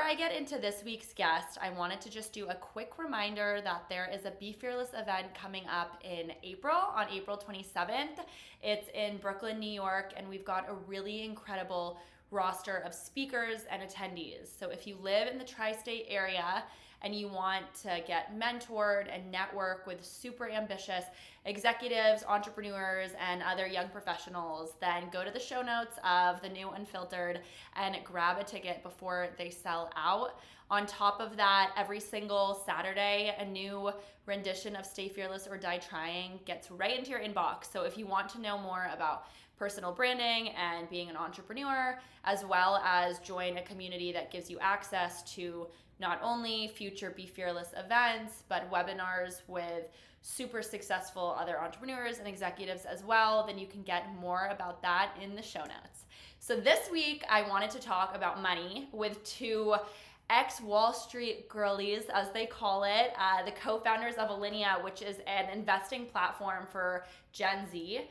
I get into this week's guest, I wanted to just do a quick reminder that there is a Be Fearless event coming up in April, on April 27th. It's in Brooklyn, New York, and we've got a really incredible roster of speakers and attendees. So if you live in the tri-state area and you want to get mentored and network with super ambitious executives, entrepreneurs, and other young professionals, then go to the show notes of The New Unfiltered and grab a ticket before they sell out. On top of that, every single Saturday, a new rendition of Stay Fearless or Die Trying gets right into your inbox. So if you want to know more about personal branding and being an entrepreneur, as well as join a community that gives you access to not only future Be Fearless events, but webinars with super successful other entrepreneurs and executives as well, then you can get more about that in the show notes. So this week, I wanted to talk about money with two ex-Wall Street girlies, as they call it, the co-founders of Alinea, which is an investing platform for Gen Z.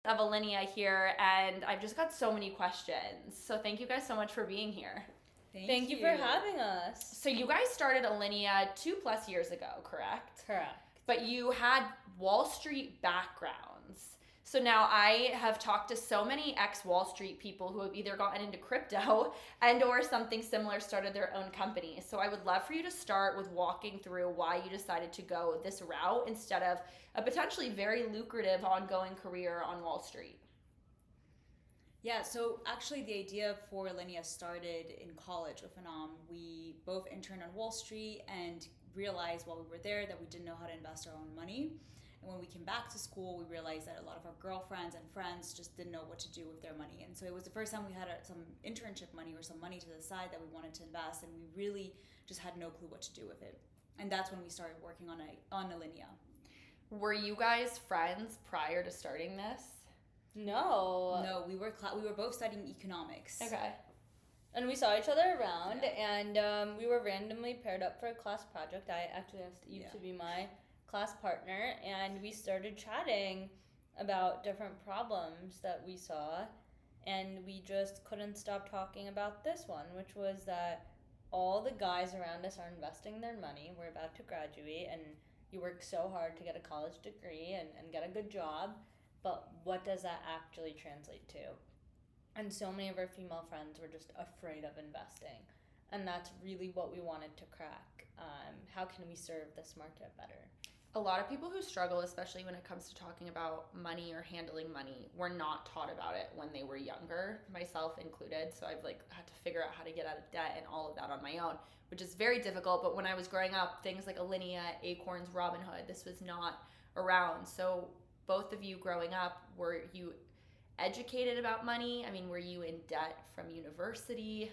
Of Alinea here, and I've just got so many questions. So thank you guys so much for being here. Thank you for having us. So you guys started Alinea 2+ years ago, correct? Correct. But you had Wall Street backgrounds. So now I have talked to so many ex-Wall Street people who have either gotten into crypto and or something similar, started their own company. So I would love for you to start with walking through why you decided to go this route instead of a potentially very lucrative ongoing career on Wall Street. Yeah, so actually the idea for Alinea started in college with Anam. We both interned on Wall Street and realized while we were there that we didn't know how to invest our own money. And when we came back to school, we realized that a lot of our girlfriends and friends just didn't know what to do with their money. And so it was the first time we had some internship money or some money to the side that we wanted to invest, and we really just had no clue what to do with it. And that's when we started working on Alinea. Were you guys friends prior to starting this? No, we were both studying economics. Okay. And we saw each other around, and we were randomly paired up for a class project. I actually asked Eve to be my class partner, and we started chatting about different problems that we saw, and we just couldn't stop talking about this one, which was that all the guys around us are investing their money. We're about to graduate, and you work so hard to get a college degree and get a good job, but what does that actually translate to? And so many of our female friends were just afraid of investing, and that's really what we wanted to crack. How can we serve this market better? A lot of people who struggle, especially when it comes to talking about money or handling money, were not taught about it when they were younger, myself included. So I've had to figure out how to get out of debt and all of that on my own, which is very difficult. But when I was growing up, things like Alinea, Acorns, Robinhood, this was not around. So both of you growing up, were you educated about money? I mean, were you in debt from university?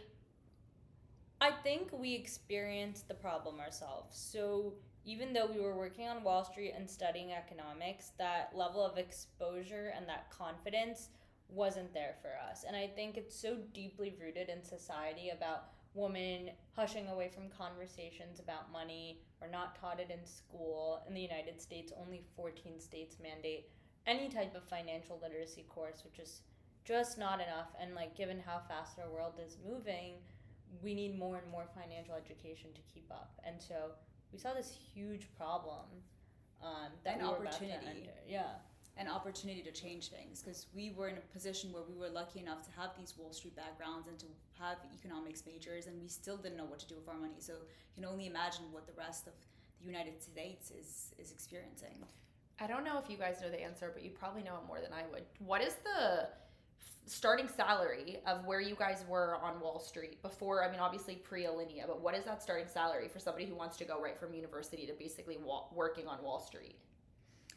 I think we experienced the problem ourselves. So even though we were working on Wall Street and studying economics, that level of exposure and that confidence wasn't there for us. And I think it's so deeply rooted in society about women hushing away from conversations about money. We're not taught it in school. In the United States, only 14 states mandate any type of financial literacy course, which is just not enough. And given how fast our world is moving, we need more and more financial education to keep up. And so we saw this huge problem that an we were opportunity. about to enter. Yeah. An opportunity to change things, because we were in a position where we were lucky enough to have these Wall Street backgrounds and to have economics majors, and we still didn't know what to do with our money. So you can only imagine what the rest of the United States is experiencing. I don't know if you guys know the answer, but you probably know it more than I would. What is the starting salary of where you guys were on Wall Street before? I mean, obviously pre-Alinea, but what is that starting salary for somebody who wants to go right from university to basically working on Wall Street?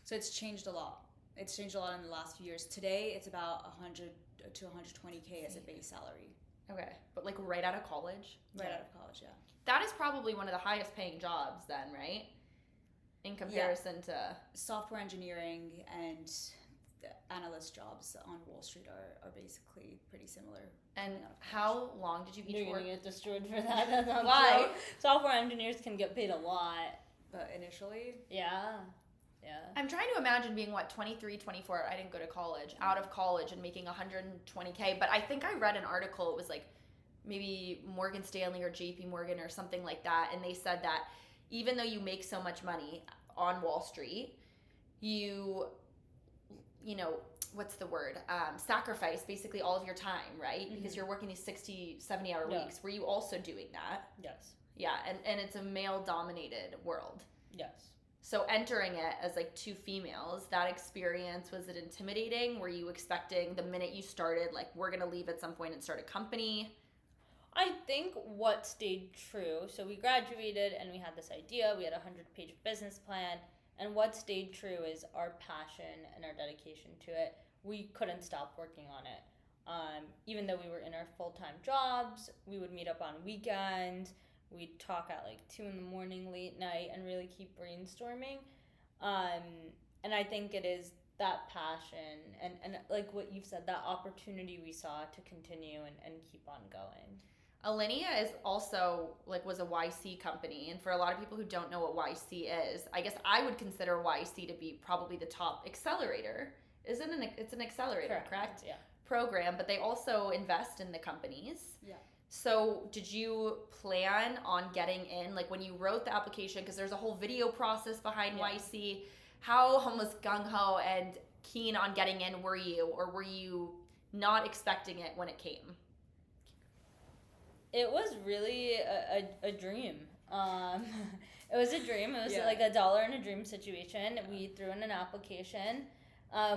So it's changed a lot. It's changed a lot in the last few years. Today, it's about 100 to 120K as a base salary. Okay, but right out of college? Right out of college, yeah. That is probably one of the highest paying jobs then, right? In comparison to software engineering and the analyst jobs on Wall Street are basically pretty similar. And how long did you each You're work? gonna get destroyed for that. Why? Software engineers can get paid a lot. But initially? Yeah. I'm trying to imagine being 23, 24. I didn't go to college, out of college and making 120K. But I think I read an article, it was maybe Morgan Stanley or JP Morgan or something like that, and they said that even though you make so much money on Wall Street, you know, what's the word? Sacrifice basically all of your time, right? Because you're working these 60, 70-hour weeks. Were you also doing that? Yes. Yeah, and it's a male-dominated world. Yes. So entering it as like two females, that experience, was it intimidating? Were you expecting the minute you started, like, we're going to leave at some point and start a company? I think what stayed true, so we graduated and we had this idea, we had a 100-page business plan, and what stayed true is our passion and our dedication to it. We couldn't stop working on it. Even though we were in our full-time jobs, we would meet up on weekends, we'd talk at like 2 a.m. late night and really keep brainstorming. And I think it is that passion and like what you've said, that opportunity we saw to continue and keep on going. Alinea is also was a YC company, and for a lot of people who don't know what YC is, I guess I would consider YC to be probably the top accelerator. It's an accelerator, correct? Yeah. Program, but they also invest in the companies. Yeah. So did you plan on getting in, like when you wrote the application, because there's a whole video process behind YC, how almost gung-ho and keen on getting in were you, or were you not expecting it when it came? It was really a dream. It was a dream. It was like a dollar in a dream situation. We threw in an application.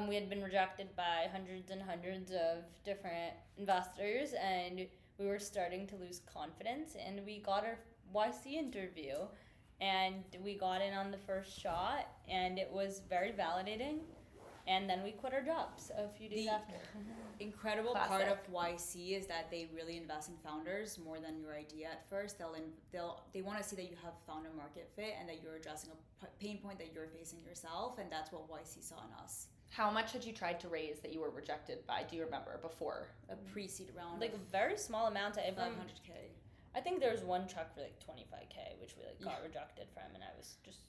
We had been rejected by hundreds and hundreds of different investors, and we were starting to lose confidence, and we got our YC interview, and we got in on the first shot, and it was very validating. And then we quit our jobs a few days after. Incredible part of YC is that they really invest in founders more than your idea at first. They want to see that you have found a market fit and that you're addressing a pain point that you're facing yourself, and that's what YC saw in us. How much had you tried to raise that you were rejected by? Do you remember before? A pre-seed round, like a very small amount. 500K. I think there was one check for like 25K, which we got rejected from, and I was just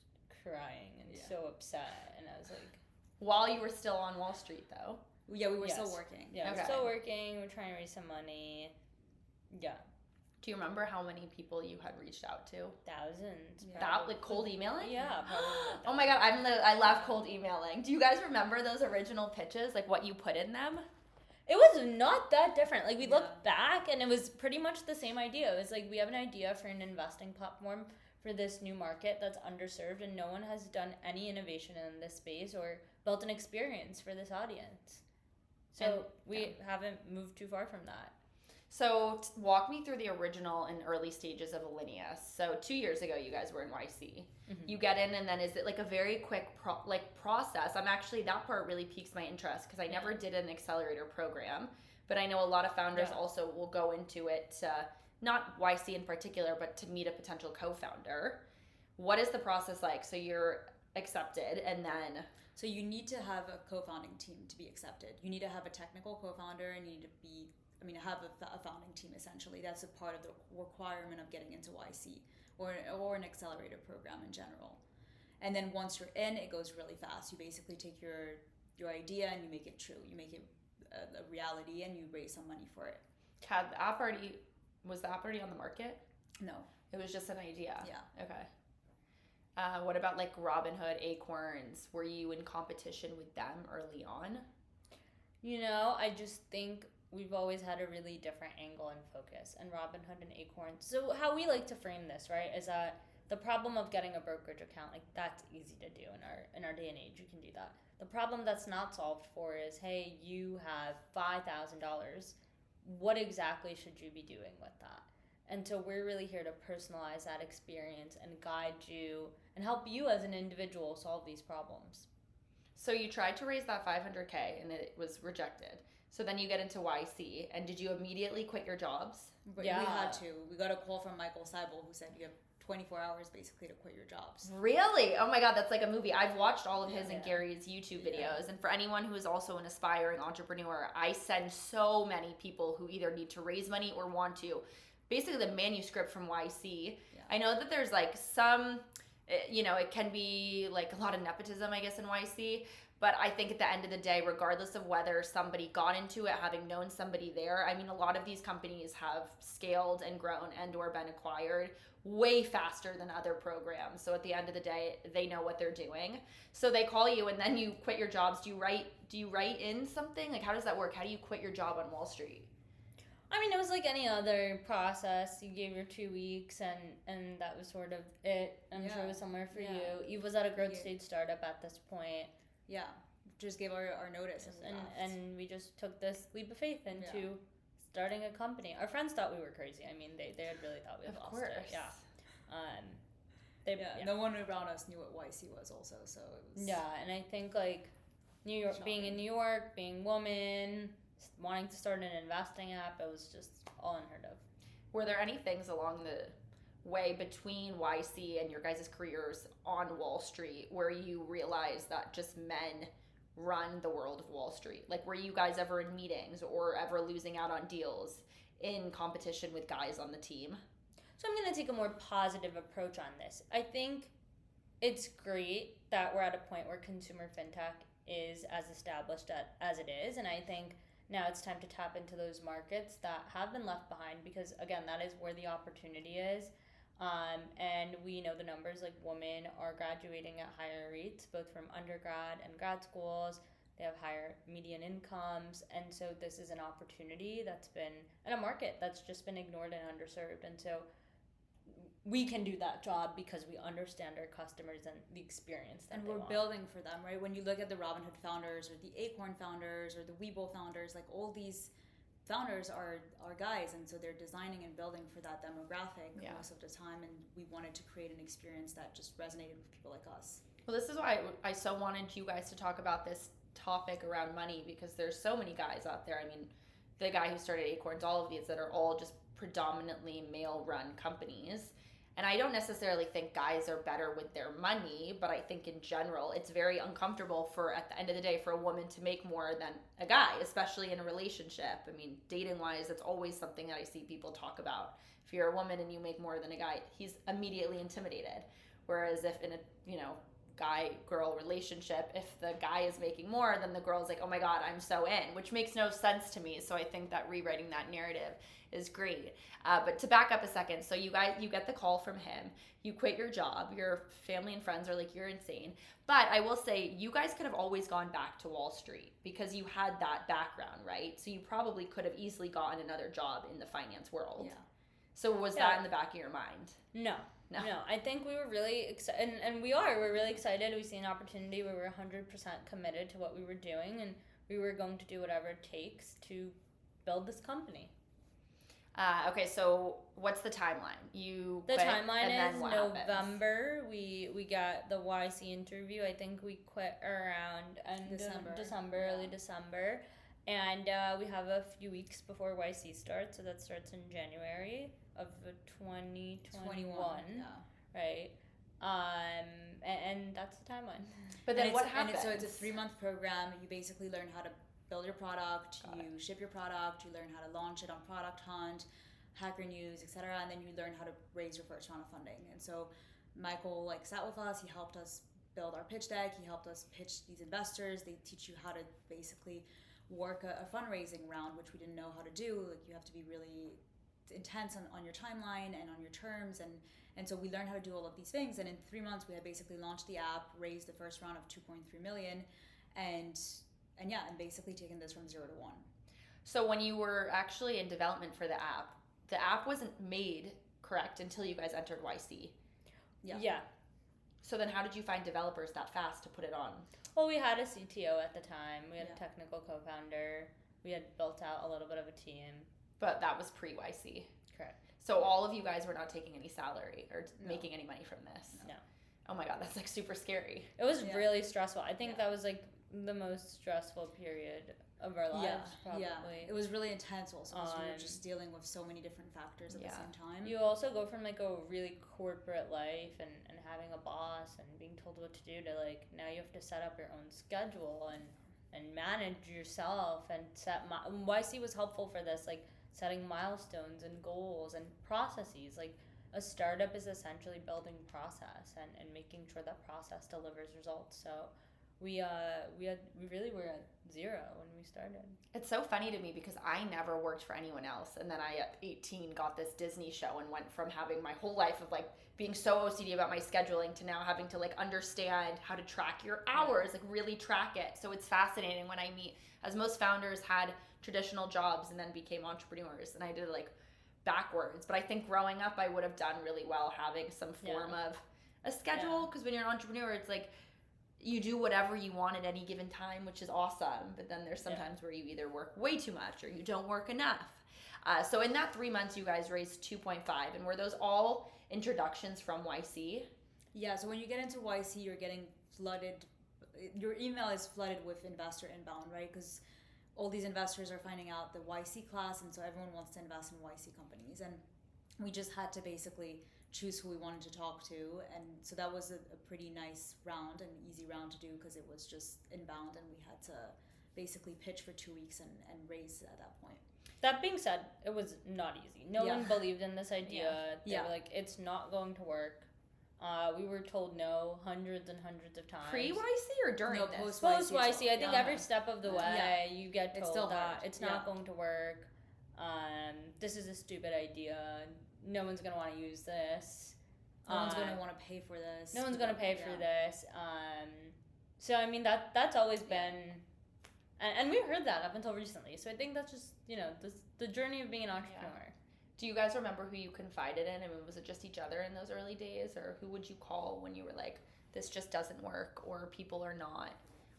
crying and so upset, and I was like. While you were still on Wall Street, though. Yeah, we were still working. Yeah, we were still working. We're trying to raise some money. Yeah. Do you remember how many people you had reached out to? Thousands. That, like cold emailing? Yeah, probably. Oh my god, I love cold emailing. Do you guys remember those original pitches, like what you put in them? It was not that different. Like we looked back, and it was pretty much the same idea. It was like, we have an idea for an investing platform for this new market that's underserved, and no one has done any innovation in this space or built an experience for this audience. So we haven't moved too far from that. So walk me through the original and early stages of Alinea. So 2 years ago, you guys were in YC. Mm-hmm. You get in, and then is it like a very quick process? I'm actually, that part really piques my interest because I never did an accelerator program, but I know a lot of founders also will go into it to, not YC in particular, but to meet a potential co-founder. What is the process like? So you're accepted, and then... So you need to have a co-founding team to be accepted. You need to have a technical co-founder, and you need to have a founding team, essentially. That's a part of the requirement of getting into YC or an accelerator program in general. And then once you're in, it goes really fast. You basically take your idea and you make it true. You make it a reality, and you raise some money for it. Was the app already on the market? No. It was just an idea? Yeah. Okay. What about like Robinhood, Acorns? Were you in competition with them early on? You know, I just think we've always had a really different angle and focus, and Robinhood and Acorns. So how we like to frame this, right, is that the problem of getting a brokerage account, like that's easy to do in our day and age. You can do that. The problem that's not solved for is, hey, you have $5,000. What exactly should you be doing with that? And so we're really here to personalize that experience and guide you and help you as an individual solve these problems. So you tried to raise that $500K and it was rejected. So then you get into YC, and did you immediately quit your jobs? Yeah. We had to. We got a call from Michael Seibel who said you have 24 hours basically to quit your jobs. Really? Oh my god, that's like a movie. I've watched all of his and Gary's YouTube videos. And for anyone who is also an aspiring entrepreneur, I send so many people who either need to raise money or want to. Basically the manuscript from YC. Yeah. I know that there's like some, it can be like a lot of nepotism, I guess, in YC, But I think at the end of the day, regardless of whether somebody got into it, having known somebody there, I mean, a lot of these companies have scaled and grown and or been acquired way faster than other programs. So at the end of the day, they know what they're doing. So they call you and then you quit your jobs. Do you write in something? Like, how does that work? How do you quit your job on Wall Street? I mean, it was like any other process. You gave your 2 weeks, and that was sort of it. I'm sure it was somewhere for you. Eve was at a growth stage startup at this point. Yeah, just gave our notice. And we just took this leap of faith into starting a company. Our friends thought we were crazy. I mean, they had really thought we had lost it. Yeah. No one around us knew what YC was also, so it was... Yeah, and I think, like, New York, being in New York, being woman, wanting to start an investing app, it was just all unheard of. Were there any things along the way between YC and your guys' careers on Wall Street where you realized that just men run the world of Wall Street? Like, were you guys ever in meetings or ever losing out on deals in competition with guys on the team? So I'm going to take a more positive approach on this. I think it's great that we're at a point where consumer fintech is as established as it is, and I think now it's time to tap into those markets that have been left behind, because again, that is where the opportunity is. And we know the numbers, like women are graduating at higher rates, both from undergrad and grad schools. They have higher median incomes. And so this is an opportunity that's been in a market that's just been ignored and underserved. And so we can do that job because we understand our customers and the experience that and we're building for them, right? When you look at the Robinhood founders or the Acorn founders or the Webull founders, like all these founders are guys, and so they're designing and building for that demographic most of the time, and we wanted to create an experience that just resonated with people like us. Well, this is why I so wanted you guys to talk about this topic around money, because there's so many guys out there. I mean, the guy who started Acorns, all of these that are all just predominantly male-run companies. And I don't necessarily think guys are better with their money, but I think in general, it's very uncomfortable for, at the end of the day, for a woman to make more than a guy, especially in a relationship. I mean, dating-wise, that's always something that I see people talk about. If you're a woman and you make more than a guy, he's immediately intimidated. Whereas if in a, guy-girl relationship, if the guy is making more, then the girl's like, oh my God, I'm so in, which makes no sense to me. So I think that rewriting that narrative is great. But to back up a second, so you get the call from him, you quit your job, your family and friends are like, you're insane. But I will say, you guys could have always gone back to Wall Street because you had that background, right? So you probably could have easily gotten another job in the finance world. Yeah. So was that in the back of your mind? No. I think we were really excited, and we're really excited. We see an opportunity where we're 100% committed to what we were doing, and we were going to do whatever it takes to build this company. Okay, so what's the timeline? You the quit, timeline and is then November. We got the YC interview. I think we quit around December, early December, and we have a few weeks before YC starts. So that starts in January of 2021, right? And that's the timeline. But then what happens? So it's a 3-month program. You basically learn how to build your product, you ship your product, you learn how to launch it on Product Hunt, Hacker News, etc., and then you learn how to raise your first round of funding. And so Michael sat with us, he helped us build our pitch deck, he helped us pitch these investors. They teach you how to basically work a fundraising round, which we didn't know how to do. You have to be really intense on your timeline and on your terms, and so we learned how to do all of these things, and in 3 months we had basically launched the app, raised the first round of 2.3 million, and basically taken this from 0 to 1. So when you were actually in development for the app wasn't made, correct, until you guys entered YC? Yeah. So then how did you find developers that fast to put it on? Well, we had a CTO at the time. We had a technical co-founder. We had built out a little bit of a team. But that was pre-YC? Correct. So all of you guys were not taking any salary or making any money from this? No. Oh my God, that's super scary. It was really stressful. I think that was the most stressful period of our lives, probably. Yeah, it was really intense also because we were just dealing with so many different factors at the same time. You also go from a really corporate life and having a boss and being told what to do to now you have to set up your own schedule and manage yourself and YC was helpful for this, setting milestones and goals and processes. A startup is essentially building process and making sure that process delivers results. So we really were at zero when we started. It's so funny to me because I never worked for anyone else, and then I at 18 got this Disney show and went from having my whole life of like being so OCD about my scheduling to now having to like understand how to track your hours, like really track it. So it's fascinating when I meet, as most founders had traditional jobs and then became entrepreneurs, and I did it like backwards. But I think growing up I would have done really well having some form of a schedule, because when you're an entrepreneur it's like you do whatever you want at any given time, which is awesome. But then there's sometimes where you either work way too much or you don't work enough. So in that 3 months, you guys raised 2.5, and were those all introductions from YC? Yeah. So when you get into YC, you're getting flooded. Your email is flooded with investor inbound, right? Because all these investors are finding out the YC class, and so everyone wants to invest in YC companies, and we just had to basically choose who we wanted to talk to, and so that was a pretty nice round, an easy round to do because it was just inbound, and we had to basically pitch for 2 weeks and raise at that point. That being said, it was not easy. No one believed in this idea. They were like, it's not going to work. We were told no hundreds and hundreds of times. Pre-YC or during this? Post-YC. I think every step of the way you get told that it's not going to work. This is a stupid idea. No one's going to want to use this. No one's going to want to pay for this. No one's going to pay for this. So, I mean, that's always been... And we heard that up until recently. So I think that's just, the journey of being an entrepreneur. Yeah. Do you guys remember who you confided in? I mean, was it just each other in those early days? Or who would you call when you were like, this just doesn't work, or people are not?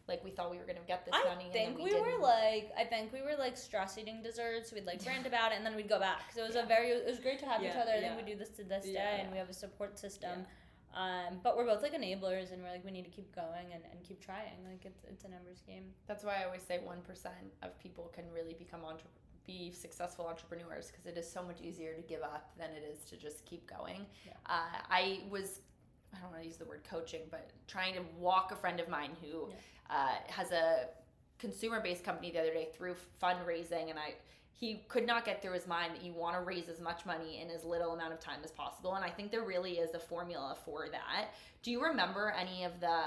Like, we thought we were going to get this money, and then we didn't. I think we were like stress eating desserts. We'd like rant about it, and then we'd go back. So it was great to have each other. I think we do this to this day, and we have a support system. But we're both like enablers, and we're like, we need to keep going and keep trying. Like, it's a numbers game. That's why I always say 1% of people can really be successful entrepreneurs, because it is so much easier to give up than it is to just keep going. I don't want to use the word coaching, but trying to walk a friend of mine who has a consumer-based company the other day through fundraising, and he could not get through his mind that you want to raise as much money in as little amount of time as possible. And I think there really is a formula for that. Do you remember any of the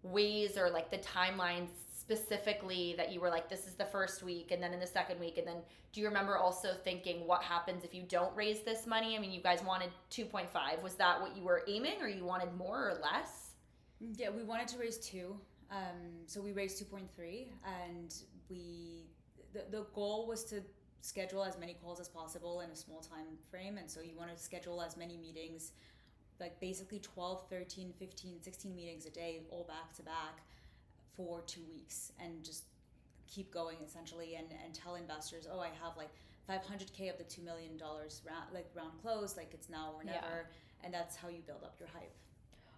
ways or like the timelines specifically that you were like, this is the first week, and then in the second week, and then do you remember also thinking what happens if you don't raise this money? I mean, you guys wanted 2.5. Was that what you were aiming, or you wanted more or less? Yeah, we wanted to raise 2. So we raised 2.3, and the goal was to schedule as many calls as possible in a small time frame. And so you want to schedule as many meetings, like basically 12, 13, 15, 16 meetings a day, all back to back for 2 weeks, and just keep going essentially, and tell investors, I have like 500K of the $2 million round closed, like it's now or never. And that's how you build up your hype.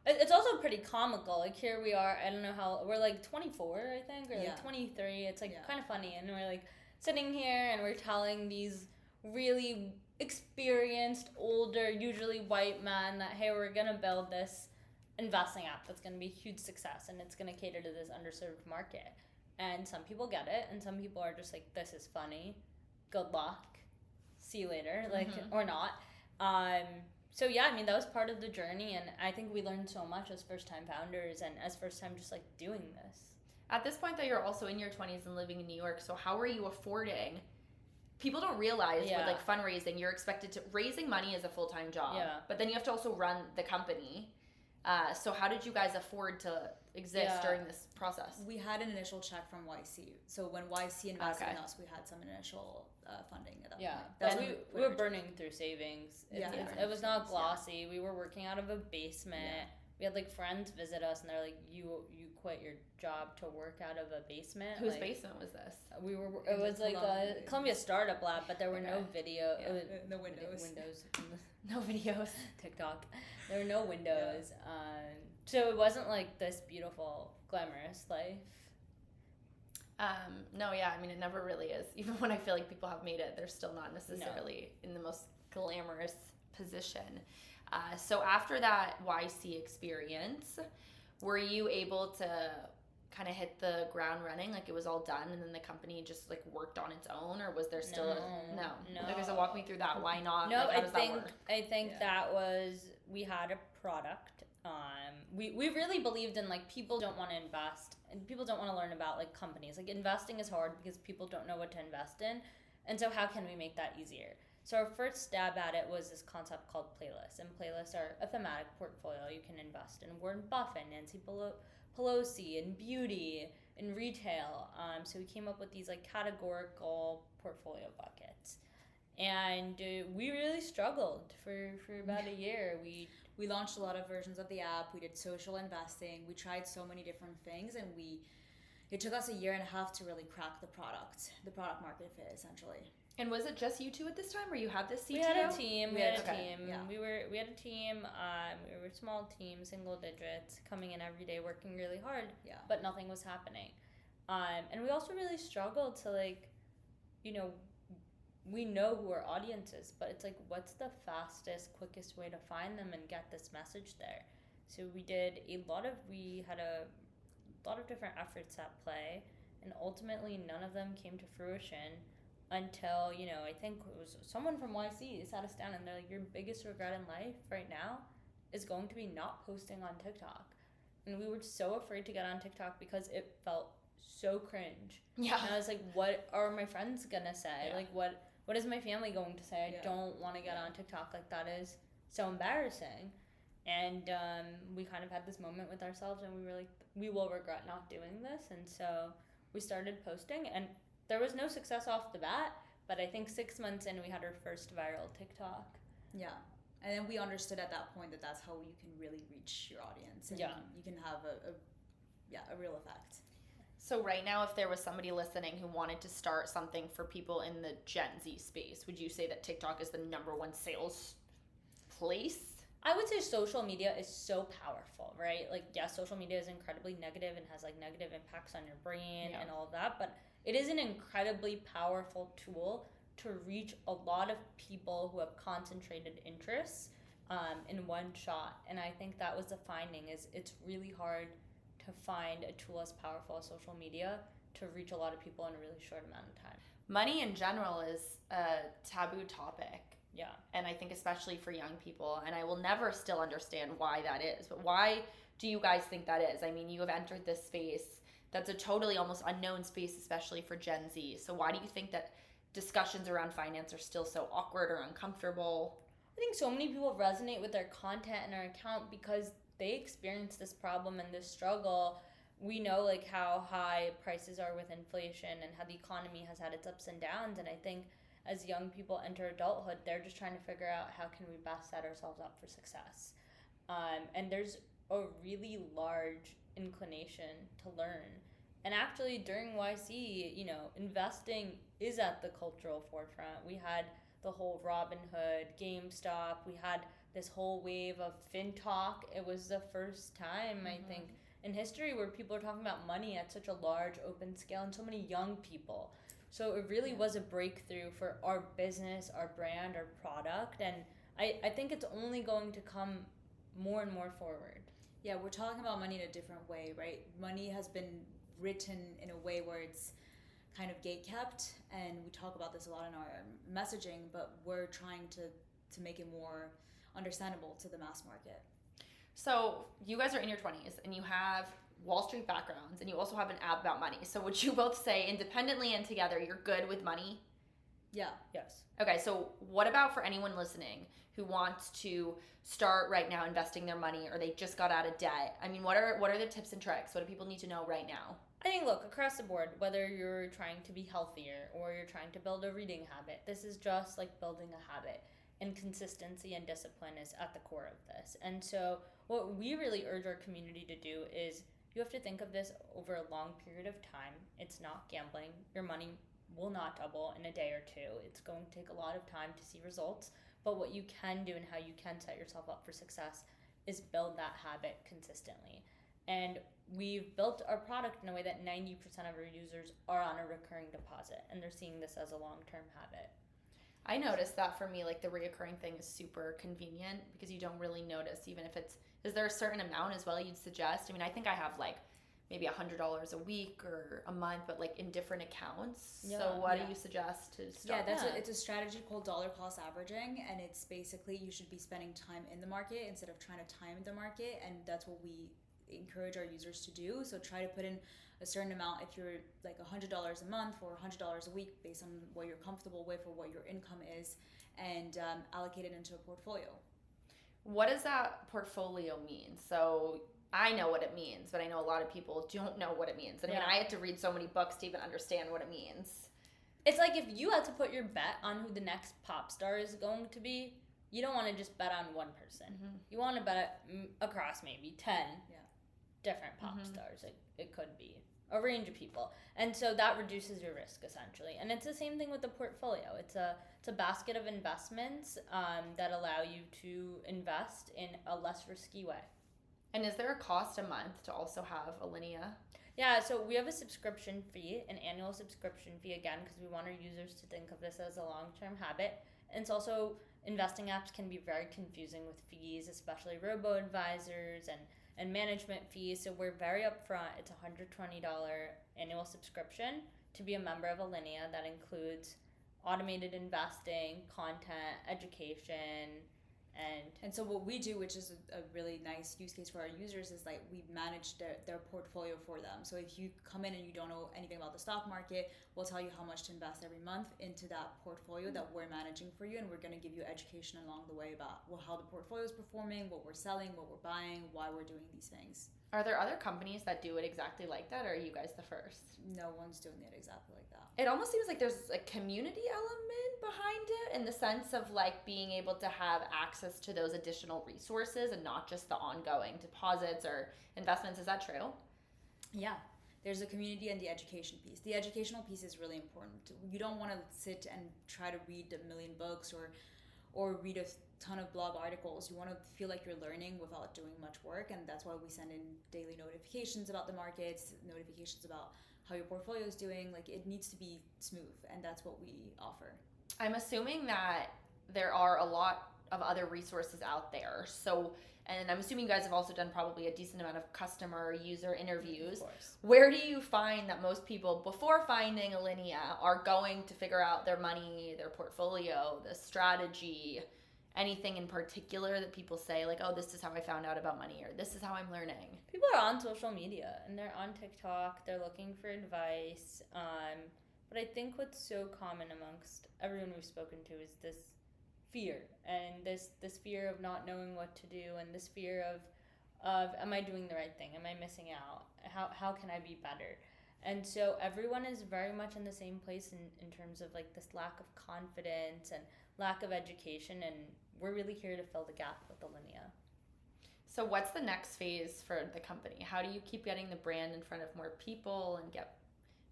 It's also pretty comical. Like, here we are, I don't know how, we're like 24, I think, or like 23. It's like kind of funny. And we're like sitting here and we're telling these really experienced, older, usually white men that, hey, we're going to build this investing app that's going to be a huge success, and it's going to cater to this underserved market. And some people get it, and some people are just like, this is funny. Good luck. See you later. Like, or not. So yeah, I mean, that was part of the journey, and I think we learned so much as first-time founders and as first-time just like doing this. At this point, though, you're also in your 20s and living in New York, so how are you affording? People don't realize with like fundraising, you're expected to, raising money is a full-time job, but then you have to also run the company. So how did you guys afford to exist during this process? We had an initial check from YC. So when YC invested in us, we had some initial funding at that point. That's we were burning through savings. It was not glossy. We were working out of a basement. We had like friends visit us, and they're like, "You quit your job to work out of a basement." Whose basement was this? It was like a Columbia startup lab, but there were no video. No windows. No videos. TikTok. There were no windows. So it wasn't like this beautiful, glamorous life. No, I mean, it never really is. Even when I feel like people have made it, they're still not necessarily in the most glamorous position. So after that YC experience, were you able to kind of hit the ground running, like it was all done and then the company just like worked on its own, or was there still no? Okay, so walk me through that. Why not? No, like, how does that work? I think that was, we had a product. We really believed in like people don't want to invest and people don't want to learn about like companies. Like investing is hard because people don't know what to invest in. And so how can we make that easier? So our first stab at it was this concept called playlists. And playlists are a thematic portfolio. You can invest in Warren Buffett, Nancy Pelosi, in beauty, in retail. So we came up with these like categorical portfolio buckets. And we really struggled for about a year. We launched a lot of versions of the app. We did social investing. We tried so many different things, and it took us a year and a half to really crack the product market fit, essentially. And was it just you two at this time, or you had this CTO? We had a team. We had a Okay. team. Yeah. We had a team. We were a small team, single digits, coming in every day, working really hard. Yeah. But nothing was happening. And we also really struggled to like, we know who our audience is, but it's like, what's the fastest, quickest way to find them and get this message there? So we had a lot of different efforts at play, and ultimately none of them came to fruition until, I think it was someone from YC sat us down and they're like, your biggest regret in life right now is going to be not posting on TikTok. And we were so afraid to get on TikTok because it felt so cringe. Yeah. And I was like, what are my friends gonna say? Yeah. Like, what is my family going to say? I don't want to get on TikTok. Like, that is so embarrassing. And we kind of had this moment with ourselves, and we were like, we will regret not doing this. And so we started posting, and there was no success off the bat, but I think 6 months in, we had our first viral TikTok. Yeah. And then we understood at that point that that's how you can really reach your audience. And you can have a real effect. So right now, if there was somebody listening who wanted to start something for people in the Gen Z space, would you say that TikTok is the number one sales place? I would say social media is so powerful, right? Like, yeah, social media is incredibly negative and has like negative impacts on your brain and all of that, but it is an incredibly powerful tool to reach a lot of people who have concentrated interests in one shot. And I think that was the finding, is it's really hard to find a tool as powerful as social media to reach a lot of people in a really short amount of time. Money in general is a taboo topic. Yeah. And I think especially for young people, and I will never still understand why that is, but why do you guys think that is? I mean, you have entered this space that's a totally almost unknown space, especially for Gen Z. So why do you think that discussions around finance are still so awkward or uncomfortable? I think so many people resonate with their content and our account because they experience this problem and this struggle. We know like how high prices are with inflation and how the economy has had its ups and downs. And I think as young people enter adulthood, they're just trying to figure out how can we best set ourselves up for success. And there's a really large inclination to learn. And actually during YC, investing is at the cultural forefront. We had the whole Robinhood, GameStop, we had this whole wave of FinTech. It was the first time, I think, in history where people are talking about money at such a large open scale and so many young people. So it really was a breakthrough for our business, our brand, our product. And I think it's only going to come more and more forward. Yeah, we're talking about money in a different way, right? Money has been written in a way where it's kind of gatekept, and we talk about this a lot in our messaging, but we're trying to make it more understandable to the mass market. So you guys are in your 20s and you have Wall Street backgrounds and you also have an app about money. So would you both say independently and together you're good with money? Yeah. Yes. Okay, so what about for anyone listening who wants to start right now investing their money, or they just got out of debt? I mean, what are the tips and tricks? What do people need to know right now? I think, look, across the board, whether you're trying to be healthier or you're trying to build a reading habit, this is just like building a habit. And consistency and discipline is at the core of this. And so what we really urge our community to do is you have to think of this over a long period of time. It's not gambling. Your money will not double in a day or two. It's going to take a lot of time to see results. But what you can do and how you can set yourself up for success is build that habit consistently. And we've built our product in a way that 90% of our users are on a recurring deposit, and they're seeing this as a long-term habit. I noticed that for me, like the reoccurring thing is super convenient because you don't really notice, even if it's, is there a certain amount as well you'd suggest? I mean, I think I have like maybe $100 a week or a month, but like in different accounts. Yeah. So what Yeah. do you suggest to Yeah, start? it's a strategy called dollar cost averaging, and it's basically you should be spending time in the market instead of trying to time the market, and that's what we encourage our users to do. So try to put in a certain amount if you're like $100 a month or $100 a week based on what you're comfortable with or what your income is, and allocate it into a portfolio. What does that portfolio mean? So I know what it means, but I know a lot of people don't know what it means. And I mean, Yeah. I had to read so many books to even understand what it means. It's like if you had to put your bet on who the next pop star is going to be, you don't want to just bet on one person. Mm-hmm. You want to bet across maybe 10 Yeah. different pop Mhm. stars. It could be a range of people. And so that reduces your risk essentially. And it's the same thing with the portfolio. It's a basket of investments that allow you to invest in a less risky way. And is there a cost a month to also have Alinea? Yeah, so we have a subscription fee, an annual subscription fee, again, because we want our users to think of this as a long-term habit. And it's also, investing apps can be very confusing with fees, especially robo-advisors and management fees. So we're very upfront. It's a $120 annual subscription to be a member of Alinea. That includes automated investing, content, education, And so what we do, which is a really nice use case for our users, is like we manage their portfolio for them. So if you come in and you don't know anything about the stock market, we'll tell you how much to invest every month into that portfolio that we're managing for you, and we're going to give you education along the way about how the portfolio is performing, what we're selling, what we're buying, why we're doing these things. Are there other companies that do it exactly like that, or are you guys the first? No one's doing it exactly like that. It almost seems like there's a community element behind it in the sense of like being able to have access to those additional resources and not just the ongoing deposits or investments. Is that true? Yeah. There's a community and the education piece. The educational piece is really important. You don't want to sit and try to read a million books or read a ton of blog articles. You want to feel like you're learning without doing much work, and that's why we send in daily notifications about the markets, notifications about how your portfolio is doing. Like, it needs to be smooth, and that's what we offer. I'm assuming that there are a lot of other resources out there. So, and I'm assuming you guys have also done probably a decent amount of customer user interviews. of course. Where do you find that most people, before finding Alinea, are going to figure out their money, their portfolio, the strategy, anything in particular that people say, like, oh, this is how I found out about money, or this is how I'm learning? People are on social media and they're on TikTok. They're looking for advice. But I think what's so common amongst everyone we've spoken to is this fear, and this fear of not knowing what to do, and this fear of am I doing the right thing? Am I missing out? How can I be better? And so everyone is very much in the same place in terms of like this lack of confidence and lack of education, and we're really here to fill the gap with Alinea. So what's the next phase for the company? How do you keep getting the brand in front of more people and get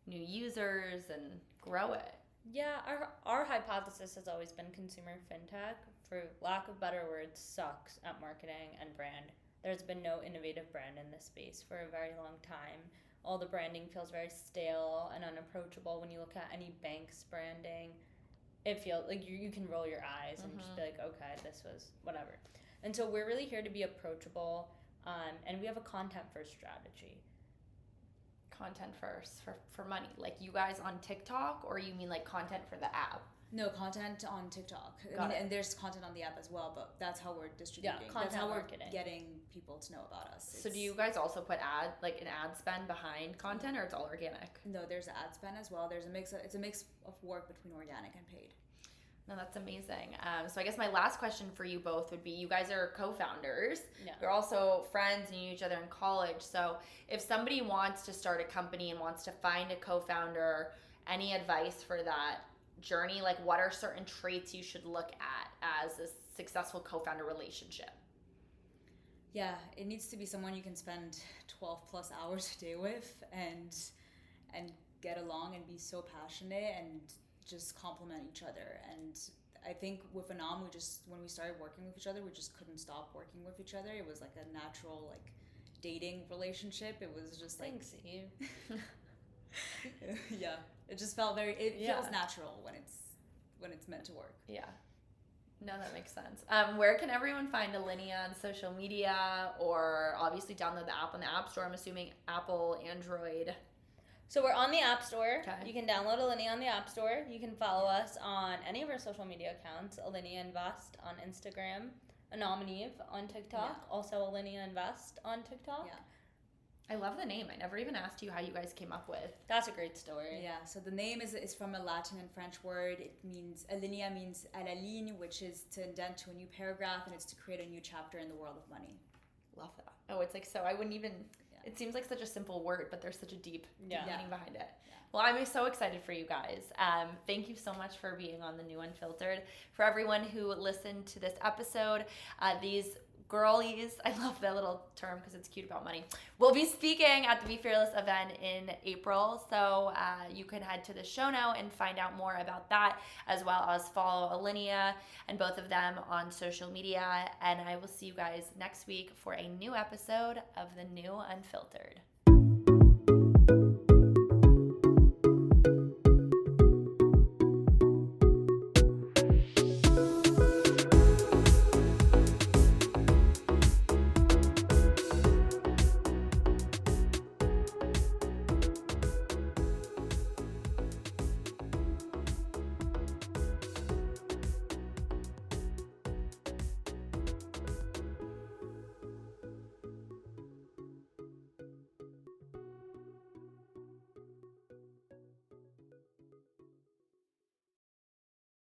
new users and grow it? Yeah, our hypothesis has always been consumer fintech, for lack of better words, sucks at marketing and brand. There's been no innovative brand in this space for a very long time. All the branding feels very stale and unapproachable. When you look at any bank's branding, it feels like you can roll your eyes and just be like, okay, this was whatever. And so we're really here to be approachable, and we have a content first strategy. Content first for money, like you guys on TikTok, or you mean like content for the app? No, content on TikTok. And there's content on the app as well, but that's how we're distributing. Yeah, content that's how marketing. We're getting people to know about us. So do you guys also put an ad spend behind content, or it's all organic? No, there's ad spend as well. It's a mix of work between organic and paid. No, that's amazing. So I guess my last question for you both would be, you guys are co-founders. Yeah. You're also friends and you knew each other in college. So if somebody wants to start a company and wants to find a co-founder, any advice for that journey? Like, what are certain traits you should look at as a successful co-founder relationship? Yeah, it needs to be someone you can spend 12 plus hours a day with and get along and be so passionate and just complement each other. And I think with Anam, when we started working with each other, we just couldn't stop working with each other. It was like a natural dating relationship. It was just Thanks, Eve. Yeah, it just felt feels natural when it's meant to work. Yeah. No, that makes sense. Where can everyone find Alinea on social media, or obviously download the app on the App Store? I'm assuming Apple, Android. So we're on the App Store. Okay. You can download Alinea on the App Store. You can follow us on any of our social media accounts. Alinea Invest on Instagram. Anam and Eve on TikTok. Also Alinea Invest on TikTok. Yeah. I love the name. I never even asked you how you guys came up with. That's a great story. Yeah, so the name is from a Latin and French word. It means, Alinea means à la ligne, which is to indent to a new paragraph, and it's to create a new chapter in the world of money. Love that. Oh, it's like, so I wouldn't even, it seems like such a simple word, but there's such a deep Yeah. meaning behind it. Yeah. Well, I'm so excited for you guys. Thank you so much for being on the New Unfiltered. For everyone who listened to this episode, these girlies, I love that little term because it's cute about money, we'll be speaking at the Be Fearless event in April. So you can head to the show note and find out more about that, as well as follow Alinea and both of them on social media. And I will see you guys next week for a new episode of the New Unfiltered.